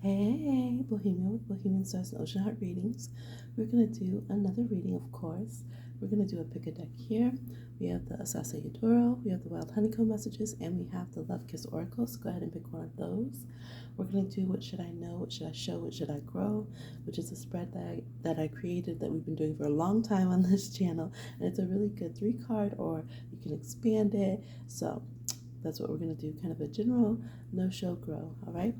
Hey, Bohemian with Bohemian Stars and Ocean Heart readings. We're going to do another reading, of course. We're going to do a pick a deck here. We have the Asase Yadoro, we have the Wild Honeycomb Messages, and we have the Love Kiss Oracle. So go ahead and pick one of those. We're going to do What Should I Know, What Should I Show, What Should I Grow, which is a spread that I created that we've been doing for a long time on this channel. And it's a really good 3-card, or you can expand it. So that's what we're going to do, kind of a general no-show grow, all right?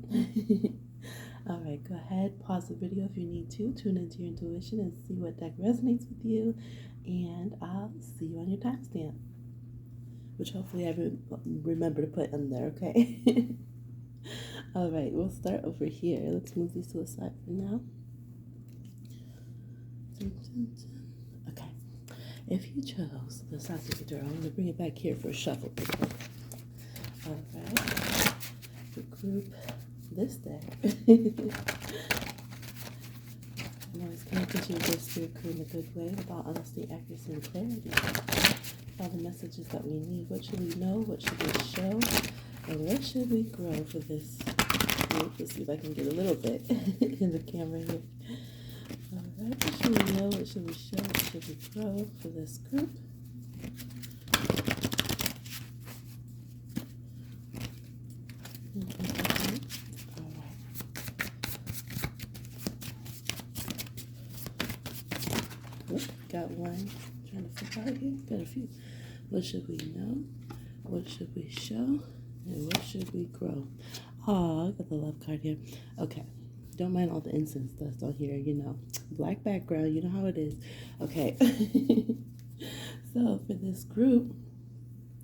All right, go ahead, pause the video if you need to, tune into your intuition and see what deck resonates with you, and I'll see you on your timestamp, which hopefully I remember to put in there, okay? All right, we'll start over here. Let's move these to the side for now. Okay, if you chose the Sasaki I'm going to bring it back here for a shuffle. All right, the group this deck. I'm always paying attention to the spirit crew in a good way, about honesty, accuracy, and clarity. All the messages that we need. What should we know? What should we show? And what should we grow for this group? Let's see if I can get a little bit in the camera here. All right, what should we know? What should we show? What should we grow for this group? Got one. Trying to flip out here. Got a few. What should we know? What should we show? And what should we grow? Oh, I got the love card here. Okay. Don't mind all the incense dust on here, you know. Black background, you know how it is. Okay. So for this group,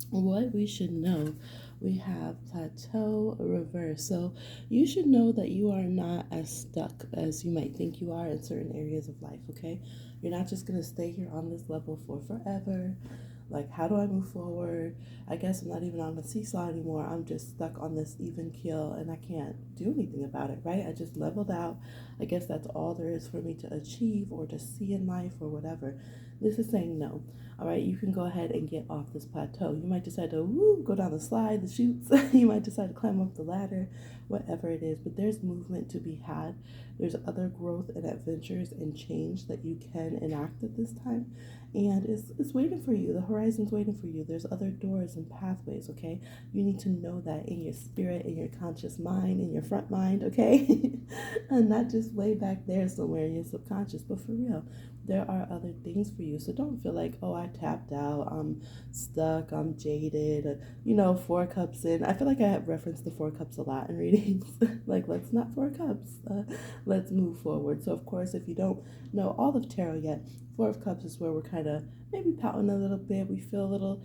what we should know, we have plateau reverse. So you should know that you are not as stuck as you might think you are in certain areas of life, okay? You're not just going to stay here on this level for forever. Like, how do I move forward? I guess I'm not even on the seesaw anymore. I'm just stuck on this even keel and I can't do anything about it, right? I just leveled out. I guess that's all there is for me to achieve or to see in life or whatever. This is saying no. All right, you can go ahead and get off this plateau. You might decide to go down the slide, the chutes. You might decide to climb up the ladder, whatever it is. But there's movement to be had. There's other growth and adventures and change that you can enact at this time. And it's waiting for you. The horizon's waiting for you. There's other doors and pathways, okay? You need to know that in your spirit, in your conscious mind, in your front mind, okay? And not just way back there somewhere in your subconscious, but for real. There are other things for you. So don't feel like, oh, I tapped out, I'm stuck, I'm jaded, 4 cups in. I feel like I have referenced the 4 cups a lot in readings. Like, let's not 4 cups. Let's move forward. So, of course, if you don't know all of tarot yet, 4 of Cups is where we're kind of maybe pouting a little bit. We feel a little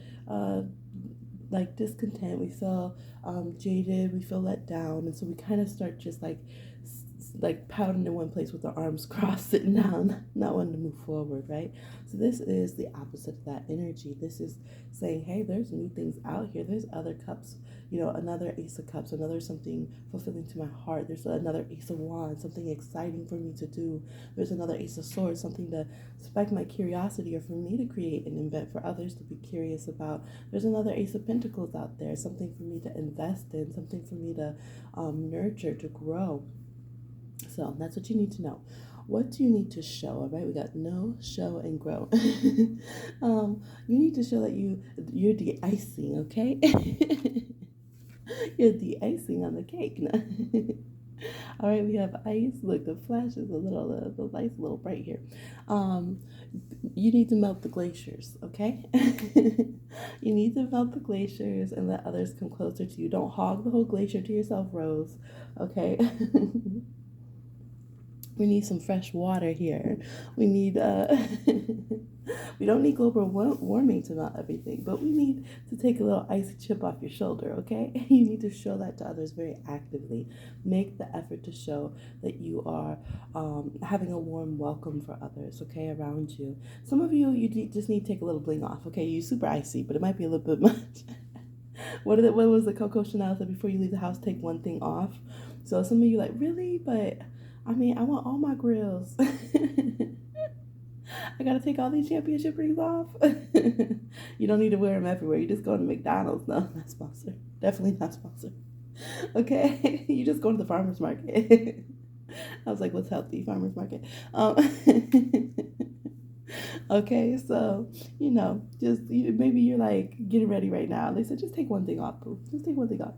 like discontent. We feel jaded. We feel let down. And so we kind of start just like pouting in one place with our arms crossed, sitting down, not wanting to move forward, right? So this is the opposite of that energy. This is saying, hey, there's new things out here. There's other cups, another Ace of Cups, another something fulfilling to my heart. There's another Ace of Wands, something exciting for me to do. There's another Ace of Swords, something to spike my curiosity or for me to create and invent for others to be curious about. There's another Ace of Pentacles out there, something for me to invest in, something for me to nurture, to grow. So that's what you need to know. What do you need to show? All right, we got know, show, and grow. You need to show that you're the icing, okay? You're the icing on the cake. All right, we have ice. Look, the flash is the light's a little bright here. You need to melt the glaciers, okay? You need to melt the glaciers and let others come closer to you. Don't hog the whole glacier to yourself, Rose, okay? We need some fresh water here. We need, we don't need global warming to melt everything, but we need to take a little icy chip off your shoulder, okay? You need to show that to others very actively. Make the effort to show that you are having a warm welcome for others, okay, around you. Some of you, just need to take a little bling off, okay? You're super icy, but it might be a little bit much. What was the Coco Chanel said? Before you leave the house, take one thing off. So some of you like, really? But I mean, I want all my grills. I gotta take all these championship rings off. You don't need to wear them everywhere. You just go to McDonald's. No, not sponsored. Definitely not sponsored. Okay, you just go to the farmer's market. I was like, what's healthy? Farmer's market. Um, okay, so, just maybe you're like getting ready right now. They said, just take one thing off, boo. Just take one thing off.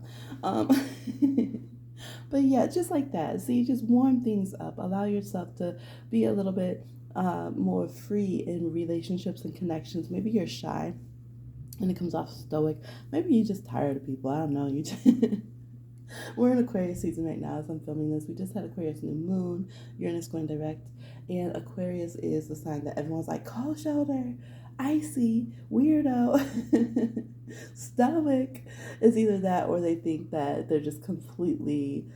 But yeah, just like that. See, just warm things up. Allow yourself to be a little bit more free in relationships and connections. Maybe you're shy and it comes off stoic. Maybe you're just tired of people. I don't know. You just we're in Aquarius season right now as I'm filming this. We just had Aquarius new moon, Uranus going direct, and Aquarius is the sign that everyone's like cold shoulder, icy, weirdo, stoic. It's either that or they think that they're just completely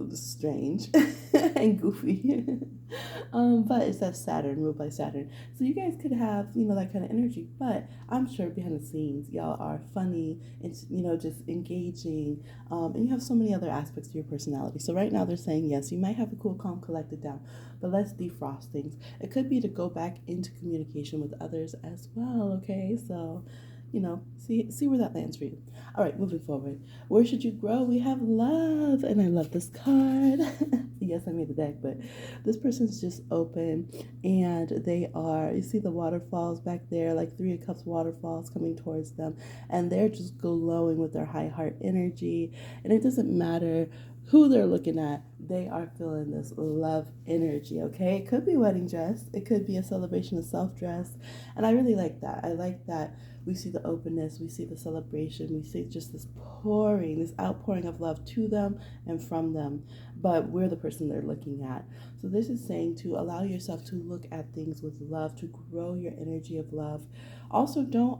strange and goofy. But it's that Saturn, ruled by Saturn. So you guys could have, that kind of energy. But I'm sure behind the scenes, y'all are funny and, just engaging. And you have so many other aspects to your personality. So right now they're saying, yes, you might have a cool, calm, collected down, but let's defrost things. It could be to go back into communication with others as well, okay? So, see where that lands for you. All right, moving forward. Where should you grow? We have love, and I love this card. Yes, I made the deck, but this person's just open, and they are, you see the waterfalls back there, like Three of Cups waterfalls coming towards them, and they're just glowing with their high heart energy, and it doesn't matter who they're looking at, they are feeling this love energy, okay? It could be a wedding dress. It could be a celebration of self-dress, and I really like that. I like that we see the openness, we see the celebration, we see just this pouring, this outpouring of love to them and from them, but we're the person they're looking at. So this is saying to allow yourself to look at things with love, to grow your energy of love. Also, don't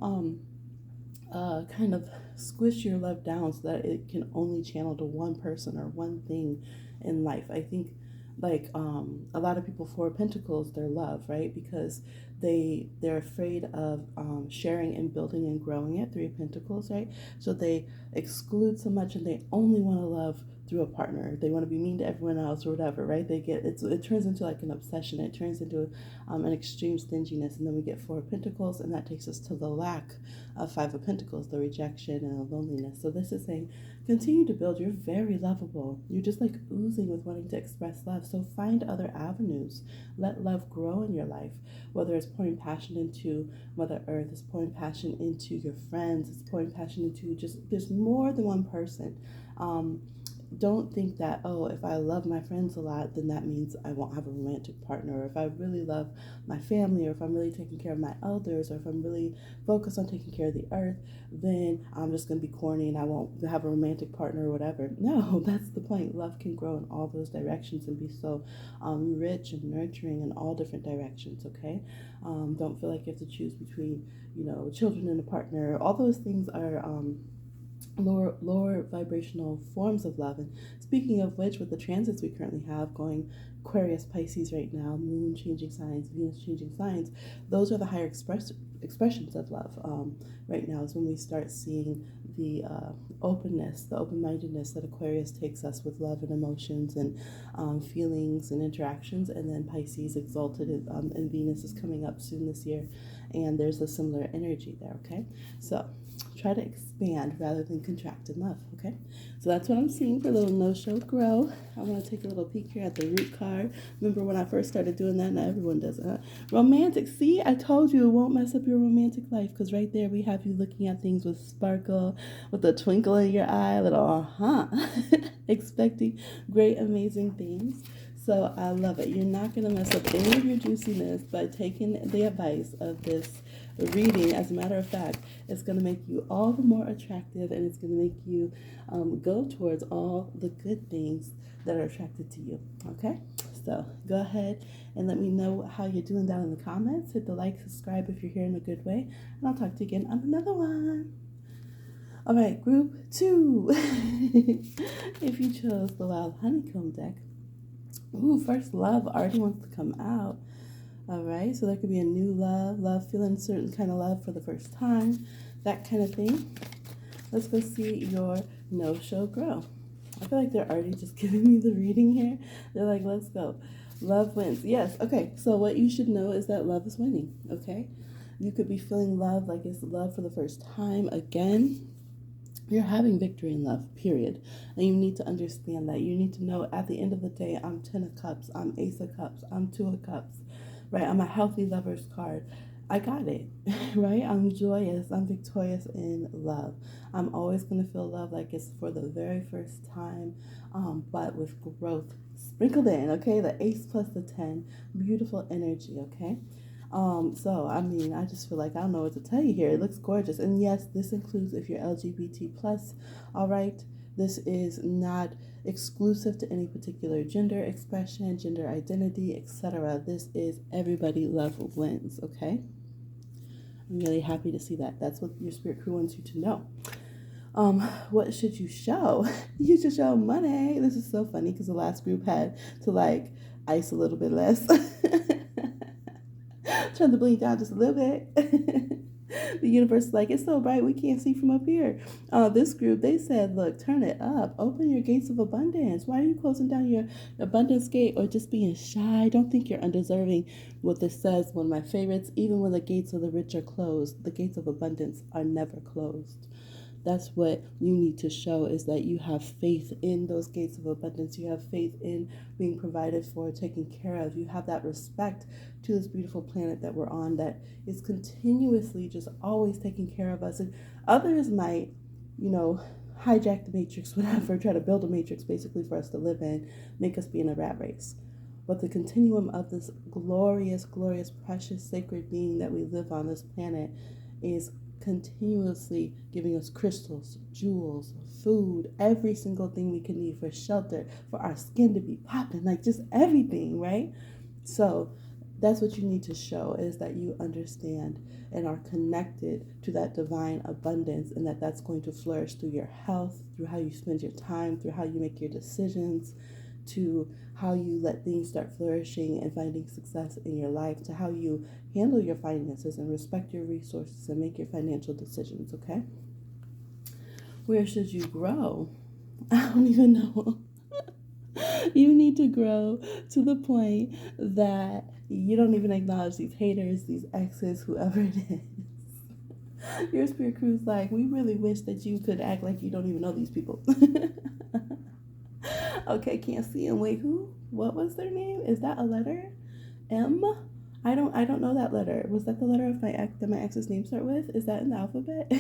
kind of squish your love down so that it can only channel to one person or one thing in life. I think like a lot of people, Four of Pentacles, their love, right? Because they're afraid of sharing and building and growing it. Three of Pentacles, right? So they exclude so much and they only want to love through a partner. They want to be mean to everyone else or whatever, right? It turns into like an obsession. It turns into an extreme stinginess, and then we get Four of Pentacles, and that takes us to the lack of Five of Pentacles, the rejection and the loneliness. So this is saying, continue to build. You're very lovable. You're just like oozing with wanting to express love. So find other avenues. Let love grow in your life, whether it's pouring passion into Mother Earth, it's pouring passion into your friends, it's pouring passion into there's more than one person. Don't think that, oh, if I love my friends a lot, then that means I won't have a romantic partner. Or if I really love my family, or if I'm really taking care of my elders, or if I'm really focused on taking care of the earth, then I'm just going to be corny and I won't have a romantic partner or whatever. No, that's the point. Love can grow in all those directions and be so rich and nurturing in all different directions, okay? Don't feel like you have to choose between, children and a partner. All those things are lower vibrational forms of love. And speaking of which, with the transits we currently have going Aquarius, Pisces right now, moon changing signs, Venus changing signs, those are the higher expressions of love. Right now is when we start seeing the openness, the open-mindedness that Aquarius takes us with love and emotions and feelings and interactions. And then Pisces exalted and Venus is coming up soon this year, and there's a similar energy there, okay? So try to expand rather than contract in love, okay? So that's what I'm seeing for a little no-show grow. I want to take a little peek here at the root card. Remember when I first started doing that? Now everyone does it. Romantic. See, I told you it won't mess up your romantic life, because right there we have you looking at things with sparkle, with a twinkle in your eye, a little expecting great, amazing things. So I love it. You're not going to mess up any of your juiciness by taking the advice of this reading. As a matter of fact, it's going to make you all the more attractive, and it's going to make you go towards all the good things that are attracted to you. Okay? So go ahead and let me know how you're doing down in the comments. Hit the like, subscribe if you're here in a good way, and I'll talk to you again on another one. All right, group 2. If you chose the Wild Honeycomb deck, ooh, first love already wants to come out. All right, so there could be a new love, feeling a certain kind of love for the first time, that kind of thing. Let's go see your no-show grow. I feel like they're already just giving me the reading here. They're like, let's go. Love wins. Yes, okay, so what you should know is that love is winning, okay? You could be feeling love like it's love for the first time again. You're having victory in love, period. And you need to understand that. You need to know at the end of the day, I'm 10 of cups, I'm ace of cups, I'm 2 of cups, right? I'm a healthy lover's card. I got it, right? I'm joyous, I'm victorious in love. I'm always going to feel love like it's for the very first time, but with growth sprinkled in, okay? The ace plus the 10, beautiful energy, okay? So I mean, I just feel like I don't know what to tell you here. It looks gorgeous. And yes, this includes if you're LGBT plus, all right. This is not exclusive to any particular gender expression, gender identity, etc. This is everybody love wins, okay? I'm really happy to see that. That's what your spirit crew wants you to know. What should you show? You should show money. This is so funny because the last group had to like ice a little bit less. Turn the blink down just a little bit. The universe is like, it's so bright we can't see from up here. This group, they said, look, turn it up. Open your gates of abundance. Why are you closing down your abundance gate or just being shy? Don't think you're undeserving. What this says, one of my favorites, even when the gates of the rich are closed, the gates of abundance are never closed. That's what you need to show, is that you have faith in those gates of abundance. You have faith in being provided for, taken care of. You have that respect to this beautiful planet that we're on that is continuously just always taking care of us. And others might, hijack the matrix, whatever, try to build a matrix basically for us to live in, make us be in a rat race. But the continuum of this glorious, glorious, precious, sacred being that we live on this planet is continuously giving us crystals, jewels, food, every single thing we can need for shelter, for our skin to be popping, like just everything, right? So that's what you need to show, is that you understand and are connected to that divine abundance, and that that's going to flourish through your health, through how you spend your time, through how you make your decisions, to how you let things start flourishing and finding success in your life, to how you handle your finances and respect your resources and make your financial decisions, okay? Where should you grow? I don't even know. You need to grow to the point that you don't even acknowledge these haters, these exes, whoever it is. Your spirit crew's like, we really wish that you could act like you don't even know these people. Okay, can't see them. Wait, who? What was their name? Is that a letter? M? I don't know that letter. Was that the letter of my ex that my ex's name start with? Is that in the alphabet? I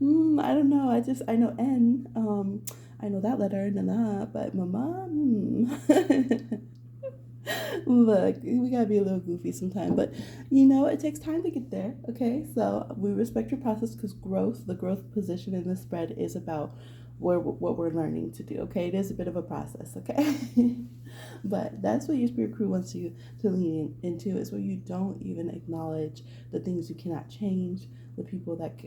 don't know. I know N. I know that letter, Nana, but Mama. Look, we gotta be a little goofy sometimes, but it takes time to get there. Okay, so we respect your process, because the growth position in the spread is about what we're learning to do. Okay, it is a bit of a process. Okay, but that's what your spirit crew wants you to lean into, is where you don't even acknowledge the things you cannot change, the people that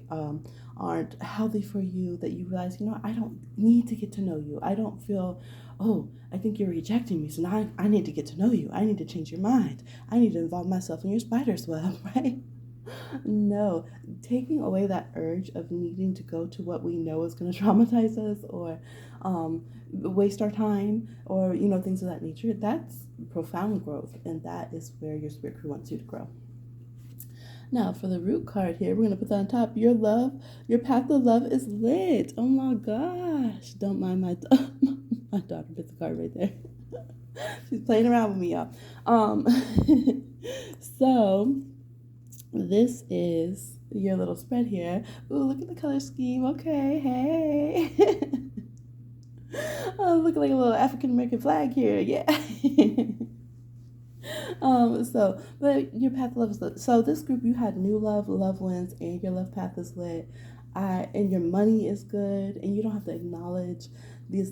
aren't healthy for you, that you realize, I don't need to get to know you. I don't feel, oh, I think you're rejecting me, so now I need to get to know you. I need to change your mind. I need to involve myself in your spider's web, right? No, taking away that urge of needing to go to what we know is going to traumatize us, or waste our time, or things of that nature. That's profound growth, and that is where your spirit crew wants you to grow. Now, for the root card here, we're going to put that on top. Your path of love is lit. Oh my gosh. Don't mind my my daughter bit the card right there. She's playing around with me, y'all. So this is your little spread here. Ooh, look at the color scheme. Okay, hey. Oh, looking like a little African American flag here. Yeah. But your path of love is lit. So this group, you had new love wins, and your love path is lit. And your money is good, and you don't have to acknowledge this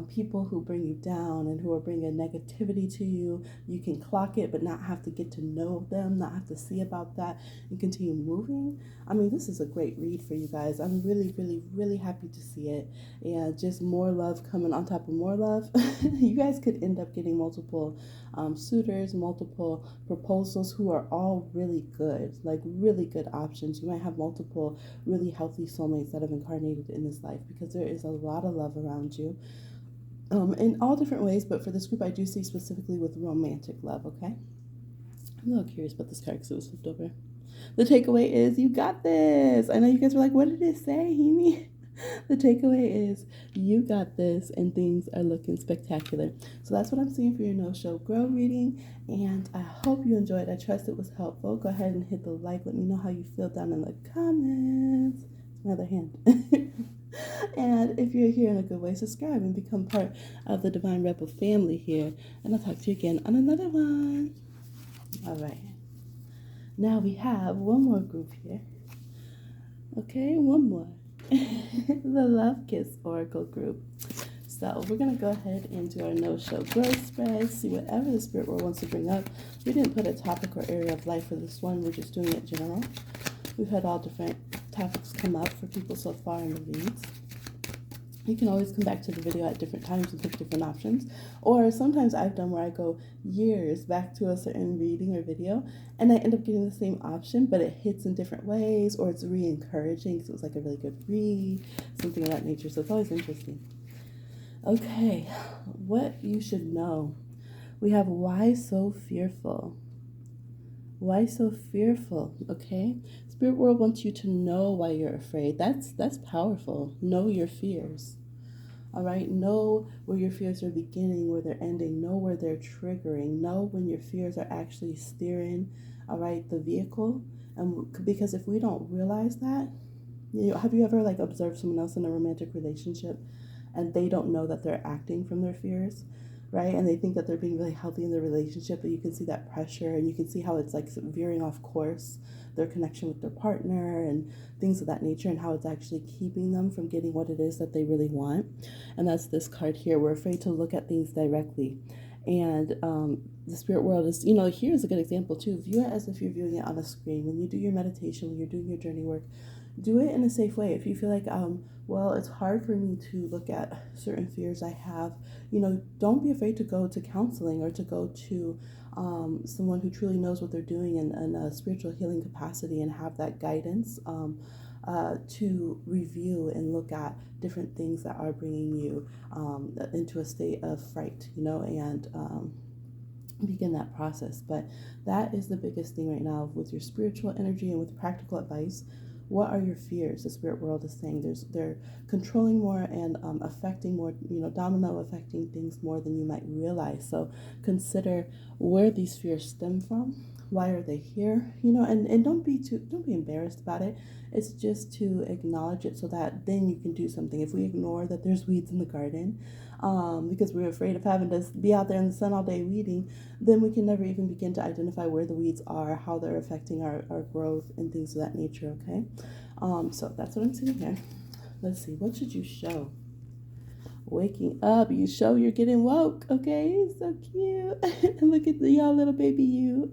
people who bring you down and who are bringing negativity to you. You can clock it, but not have to get to know them, not have to see about that, and continue moving. I mean, this is a great read for you guys. I'm really, really, really happy to see it. And just more love coming on top of more love. You guys could end up getting multiple suitors, multiple proposals who are all really good, like really good options. You might have multiple really healthy soulmates that have incarnated in this life, because there is a lot of love around you. In all different ways, but for this group, I do see specifically with romantic love, okay? I'm a little curious about this card because it was flipped over. The takeaway is you got this. I know you guys were like, what did it say, Hemi? The takeaway is you got this and things are looking spectacular. So that's what I'm seeing for your no-show grow reading, and I hope you enjoyed. I trust it was helpful. Go ahead and hit the like. Let me know how you feel down in the comments. It's my other hand. And if you're here in a good way, subscribe and become part of the Divine Rebel family here. And I'll talk to you again on another one. All right. Now we have one more group here. Okay, one more. The Love Kiss Oracle group. So we're going to go ahead and do our no-show growth spread, see whatever the spirit world wants to bring up. We didn't put a topic or area of life for this one. We're just doing it general. We've had all different topics come up for people so far in the reads. You can always come back to the video at different times and pick different options. Or sometimes I've done where I go years back to a certain reading or video and I end up getting the same option, but it hits in different ways, or it's re-encouraging because it was like a really good read, something of that nature. So it's always interesting. Okay, what you should know. We have why so fearful. Why so fearful? Okay, Spirit world wants you to know why you're afraid. That's powerful. Know your fears. All right, know where your fears are beginning, where they're ending. Know where they're triggering. Know when your fears are actually steering, all right, the vehicle. And because if we don't realize that, have you ever like observed someone else in a romantic relationship and they don't know that they're acting from their fears? Right? And they think that they're being really healthy in their relationship, but you can see that pressure and you can see how it's like veering off course, their connection with their partner and things of that nature, and how it's actually keeping them from getting what it is that they really want. And that's this card here. We're afraid to look at things directly. And the spirit world is, here's a good example too. View it as if you're viewing it on a screen. When you do your meditation, when you're doing your journey work, do it in a safe way. If you feel like, well, it's hard for me to look at certain fears I have, don't be afraid to go to counseling or to go to someone who truly knows what they're doing in a spiritual healing capacity and have that guidance to review and look at different things that are bringing you into a state of fright, and begin that process. But that is the biggest thing right now with your spiritual energy and with practical advice. What are your fears? The spirit world is saying they're controlling more and affecting more, domino affecting things more than you might realize. So consider where these fears stem from. Why are they here? And don't be embarrassed about it. It's just to acknowledge it so that then you can do something. If we ignore that there's weeds in the garden, because we're afraid of having to be out there in the sun all day weeding, then we can never even begin to identify where the weeds are, how they're affecting our growth and things of that nature, okay? So that's what I'm seeing here. Let's see, what should you show? Waking up, you show you're getting woke, okay? So cute. Look at y'all little baby you.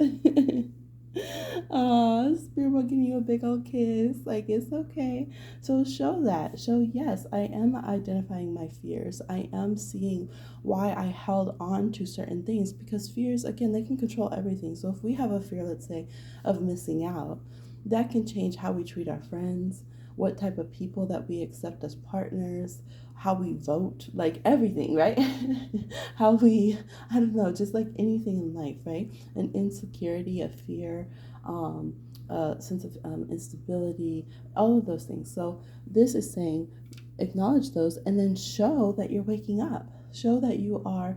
Spirit will give you a big old kiss. Like, it's okay. So show that. Show, yes, I am identifying my fears. I am seeing why I held on to certain things, because fears, again, they can control everything. So if we have a fear, let's say, of missing out, that can change how we treat our friends, what type of people that we accept as partners, how we vote, like everything, right? How we, I don't know, just like anything in life, right? An insecurity, a fear, a sense of instability, all of those things. So this is saying, acknowledge those and then show that you're waking up. Show that you are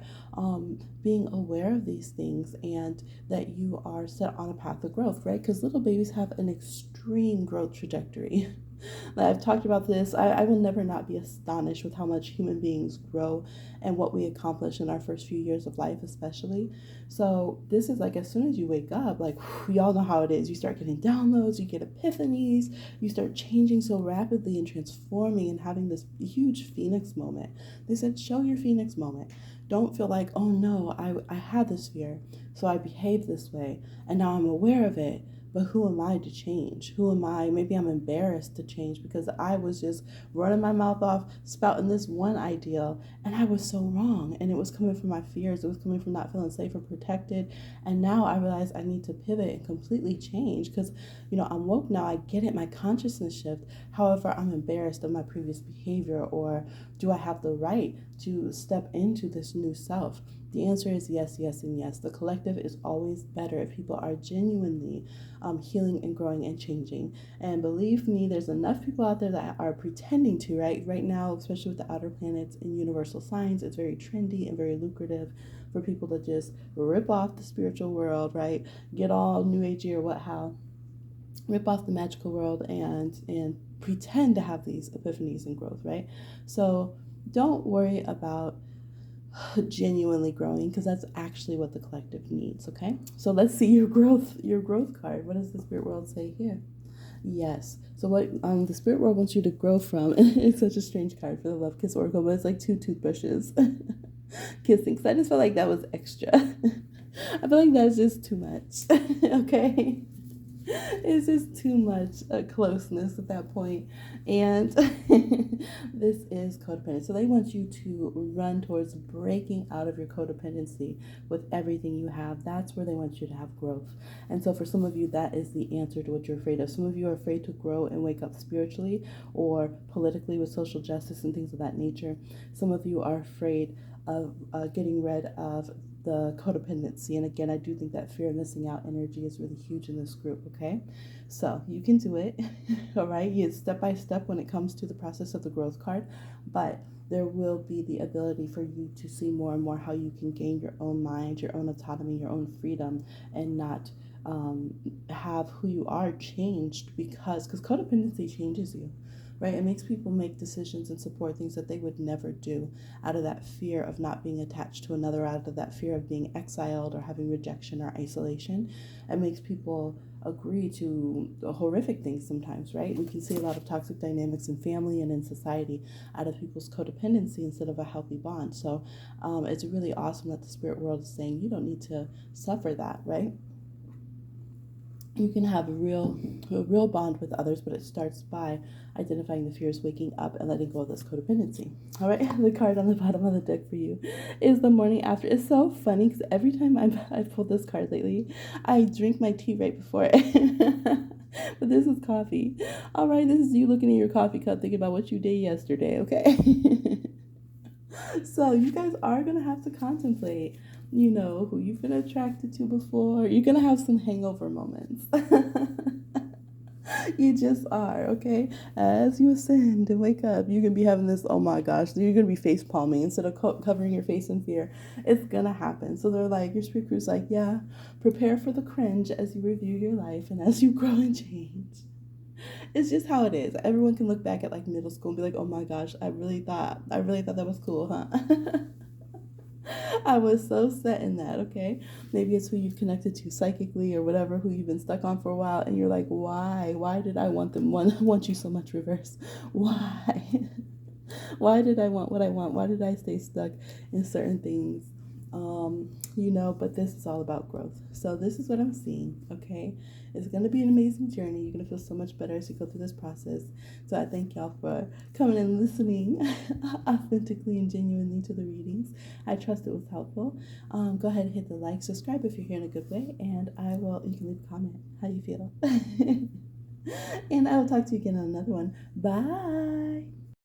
being aware of these things and that you are set on a path of growth, right? Because little babies have an extreme growth trajectory. I've talked about this. I will never not be astonished with how much human beings grow and what we accomplish in our first few years of life, especially. So this is like, as soon as you wake up, like, y'all know how it is. You start getting downloads, you get epiphanies, you start changing so rapidly and transforming and having this huge phoenix moment. They said, show your phoenix moment. Don't feel like, oh no, I had this fear, so I behaved this way, and now I'm aware of it. But who am I to change? Who am I? Maybe I'm embarrassed to change because I was just running my mouth off, spouting this one ideal, and I was so wrong. And it was coming from my fears. It was coming from not feeling safe or protected. And now I realize I need to pivot and completely change because, I'm woke now. I get it. My consciousness shift. However, I'm embarrassed of my previous behavior or Do I have the right to step into this new self? The answer is yes, yes, and yes. The collective is always better if people are genuinely healing and growing and changing. And believe me, there's enough people out there that are pretending to, right? Right now, especially with the outer planets and universal signs, it's very trendy and very lucrative for people to just rip off the spiritual world, right? Get all new agey or what how, rip off the magical world and pretend to have these epiphanies and growth, right? So don't worry about genuinely growing, because that's actually what the collective needs. Okay, so let's see your growth card. What does the spirit world say here? Yes. So what the spirit world wants you to grow from, it's such a strange card for the love kiss oracle, but it's like two toothbrushes kissing. So I just felt like that was extra. I feel like that's just too much. Okay, it's just too much closeness at that point. And this is codependent. So they want you to run towards breaking out of your codependency with everything you have. That's where they want you to have growth. And so for some of you, that is the answer to what you're afraid of. Some of you are afraid to grow and wake up spiritually or politically with social justice and things of that nature. Some of you are afraid of getting rid of the codependency. And again, I do think that fear of missing out energy is really huge in this group, okay? So you can do it, all right? It's step by step when it comes to the process of the growth card, but there will be the ability for you to see more and more how you can gain your own mind, your own autonomy, your own freedom, and not have who you are changed because codependency changes you. Right? It makes people make decisions and support things that they would never do out of that fear of not being attached to another, out of that fear of being exiled or having rejection or isolation. It makes people agree to horrific things sometimes, right? We can see a lot of toxic dynamics in family and in society out of people's codependency instead of a healthy bond. So it's really awesome that the spirit world is saying you don't need to suffer that, right? You can have a real bond with others, but it starts by identifying the fears, waking up, and letting go of this codependency. All right, the card on the bottom of the deck for you is the morning after. It's so funny because every time I've pulled this card lately, I drink my tea right before it. But this is coffee. All right, this is you looking at your coffee cup thinking about what you did yesterday, okay? So you guys are going to have to contemplate, who you've been attracted to before. You're going to have some hangover moments. You just are, okay? As you ascend and wake up, you're going to be having this, oh my gosh, you're going to be face palming instead of covering your face in fear. It's going to happen. So they're like, your spirit crew's like, yeah, prepare for the cringe as you review your life and as you grow and change. It's just how it is. Everyone can look back at like middle school and be like, oh my gosh, I really thought that was cool, huh? I was so set in that, okay? Maybe it's who you've connected to psychically or whatever, who you've been stuck on for a while, and you're like, why? Why did I want you so much, reverse? Why? Why did I want what I want? Why did I stay stuck in certain things? But this is all about growth. So this is what I'm seeing, okay? It's going to be an amazing journey. You're going to feel so much better as you go through this process. So I thank y'all for coming and listening authentically and genuinely to the readings. I trust it was helpful. Go ahead and hit the like, subscribe if you're here in a good way, and you can leave a comment. How do you feel? And I will talk to you again on another one. Bye.